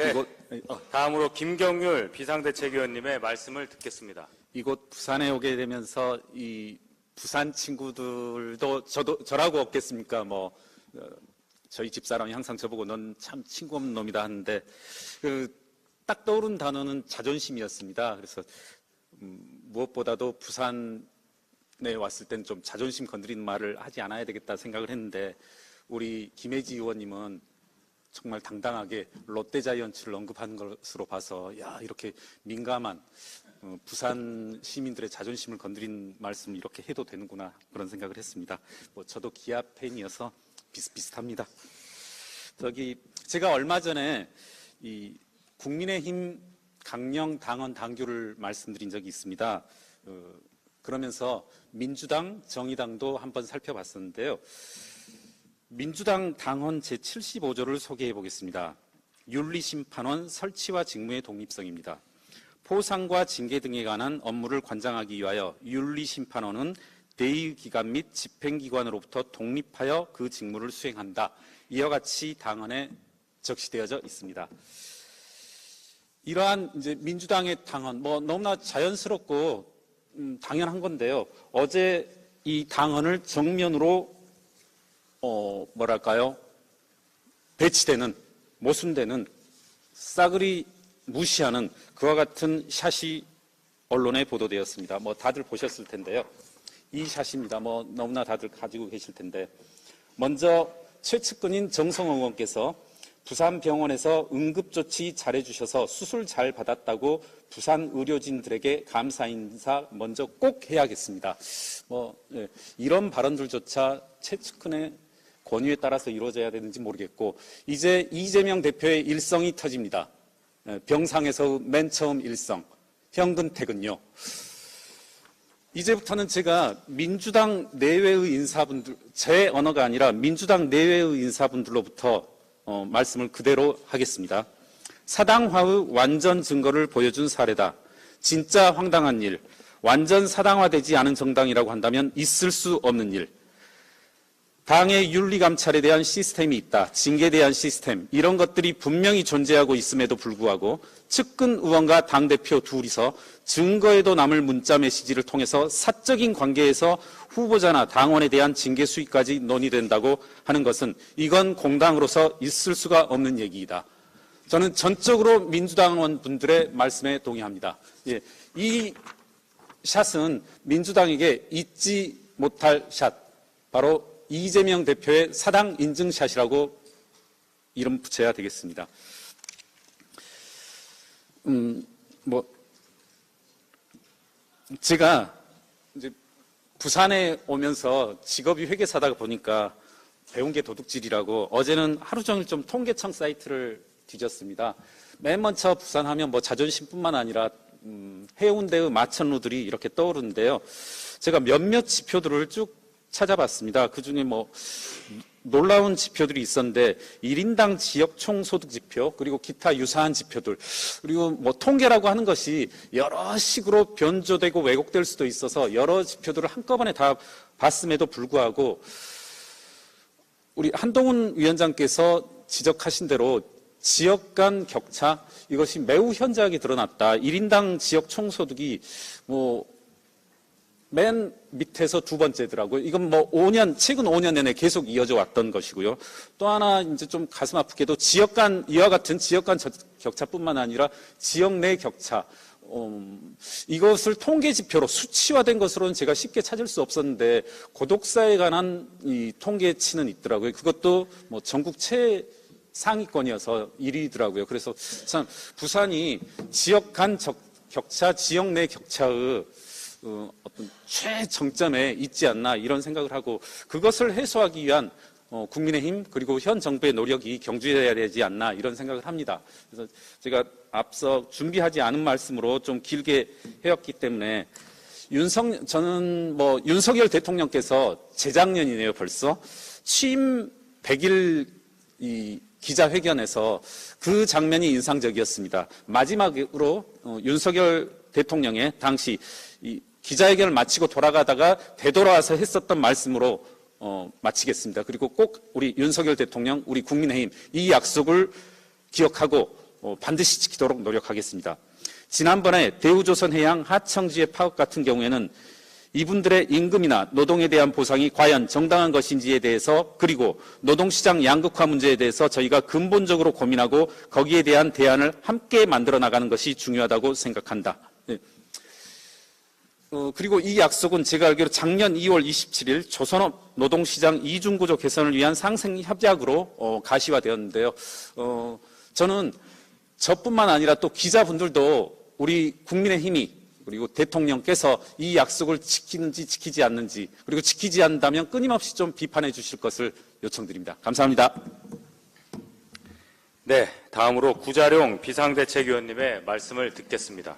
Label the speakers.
Speaker 1: 네,
Speaker 2: 이곳,
Speaker 1: 다음으로 김경률 비상대책위원님의 말씀을 듣겠습니다.
Speaker 2: 이곳 부산에 오게 되면서 이 부산 친구들도 저라고 없겠습니까? 저희 집사람이 항상 저보고 넌 참 친구 없는 놈이다 하는데 딱 떠오른 단어는 자존심이었습니다. 그래서 무엇보다도 부산에 왔을 땐 좀 자존심 건드리는 말을 하지 않아야 되겠다 생각을 했는데 우리 김혜지 의원님은 정말 당당하게 롯데자이언츠를 언급한 것으로 봐서 야 이렇게 민감한 부산 시민들의 자존심을 건드린 말씀을 이렇게 해도 되는구나 그런 생각을 했습니다. 저도 기아 팬이어서 비슷비슷합니다. 제가 얼마 전에 이 국민의힘 강령 당원 당규를 말씀드린 적이 있습니다. 그러면서 민주당, 정의당도 한번 살펴봤었는데요. 민주당 당헌 제75조를 소개해 보겠습니다. 윤리심판원 설치와 직무의 독립성입니다. 포상과 징계 등에 관한 업무를 관장하기 위하여 윤리심판원은 대의기관 및 집행기관으로부터 독립하여 그 직무를 수행한다. 이와 같이 당헌에 적시되어져 있습니다. 이러한 이제 민주당의 당헌, 너무나 자연스럽고 당연한 건데요. 어제 이 당헌을 정면으로 배치되는, 모순되는, 싸그리 무시하는 그와 같은 샷이 언론에 보도되었습니다. 다들 보셨을 텐데요. 이 샷입니다. 너무나 다들 가지고 계실 텐데. 먼저 최측근인 정성호 의원께서 부산병원에서 응급조치 잘해주셔서 수술 잘 받았다고 부산 의료진들에게 감사 인사 먼저 꼭 해야겠습니다. 이런 발언들조차 최측근의 권유에 따라서 이루어져야 되는지 모르겠고 이제 이재명 대표의 일성이 터집니다. 병상에서 맨 처음 일성, 현근택은요. 이제부터는 제가 민주당 내외의 인사분들, 제 언어가 아니라 민주당 내외의 인사분들로부터 말씀을 그대로 하겠습니다. 사당화의 완전 증거를 보여준 사례다. 진짜 황당한 일, 완전 사당화되지 않은 정당이라고 한다면 있을 수 없는 일. 당의 윤리감찰에 대한 시스템이 있다. 징계에 대한 시스템. 이런 것들이 분명히 존재하고 있음에도 불구하고 측근 의원과 당대표 둘이서 증거에도 남을 문자 메시지를 통해서 사적인 관계에서 후보자나 당원에 대한 징계 수위까지 논의된다고 하는 것은 이건 공당으로서 있을 수가 없는 얘기이다. 저는 전적으로 민주당원 분들의 말씀에 동의합니다. 이 샷은 민주당에게 잊지 못할 샷, 바로 이재명 대표의 사당 인증샷이라고 이름 붙여야 되겠습니다. 제가 이제 부산에 오면서 직업이 회계사다 보니까 배운 게 도둑질이라고 어제는 하루 종일 좀 통계청 사이트를 뒤졌습니다. 맨 먼저 부산하면 자존심뿐만 아니라 해운대의 마천루들이 이렇게 떠오르는데요. 제가 몇몇 지표들을 쭉 찾아봤습니다. 그중에 놀라운 지표들이 있었는데 1인당 지역 총소득 지표 그리고 기타 유사한 지표들 그리고 통계라고 하는 것이 여러 식으로 변조되고 왜곡될 수도 있어서 여러 지표들을 한꺼번에 다 봤음에도 불구하고 우리 한동훈 위원장께서 지적하신 대로 지역 간 격차 이것이 매우 현저하게 드러났다. 1인당 지역 총소득이 맨 밑에서 두 번째더라고요. 이건 최근 5년 내내 계속 이어져 왔던 것이고요. 또 하나 이제 좀 가슴 아프게도 이와 같은 지역 간 격차뿐만 아니라 지역 내 격차, 이것을 통계 지표로 수치화된 것으로는 제가 쉽게 찾을 수 없었는데 고독사에 관한 이 통계치는 있더라고요. 그것도 전국 최상위권이어서 1위더라고요. 그래서 참 부산이 지역 간 격차, 지역 내 격차의 어떤 최정점에 있지 않나 이런 생각을 하고 그것을 해소하기 위한 국민의힘 그리고 현 정부의 노력이 경주해야 되지 않나 이런 생각을 합니다. 그래서 제가 앞서 준비하지 않은 말씀으로 좀 길게 해왔기 때문에 저는 윤석열 대통령께서 재작년이네요 벌써 취임 100일 이 기자회견에서 그 장면이 인상적이었습니다. 마지막으로 윤석열 대통령의 당시 이 기자회견을 마치고 돌아가다가 되돌아와서 했었던 말씀으로 마치겠습니다. 그리고 꼭 우리 윤석열 대통령, 우리 국민의힘 이 약속을 기억하고 반드시 지키도록 노력하겠습니다. 지난번에 대우조선해양 하청지의 파업 같은 경우에는 이분들의 임금이나 노동에 대한 보상이 과연 정당한 것인지에 대해서, 그리고 노동시장 양극화 문제에 대해서 저희가 근본적으로 고민하고 거기에 대한 대안을 함께 만들어 나가는 것이 중요하다고 생각한다. 네. 그리고 이 약속은 제가 알기로 작년 2월 27일 조선업 노동시장 이중구조 개선을 위한 상생협약으로 가시화되었는데요. 저는 저뿐만 아니라 또 기자분들도 우리 국민의힘이 그리고 대통령께서 이 약속을 지키는지 지키지 않는지, 그리고 지키지 않는다면 끊임없이 좀 비판해 주실 것을 요청드립니다. 감사합니다.
Speaker 1: 네, 다음으로 구자룡 비상대책위원님의 말씀을 듣겠습니다.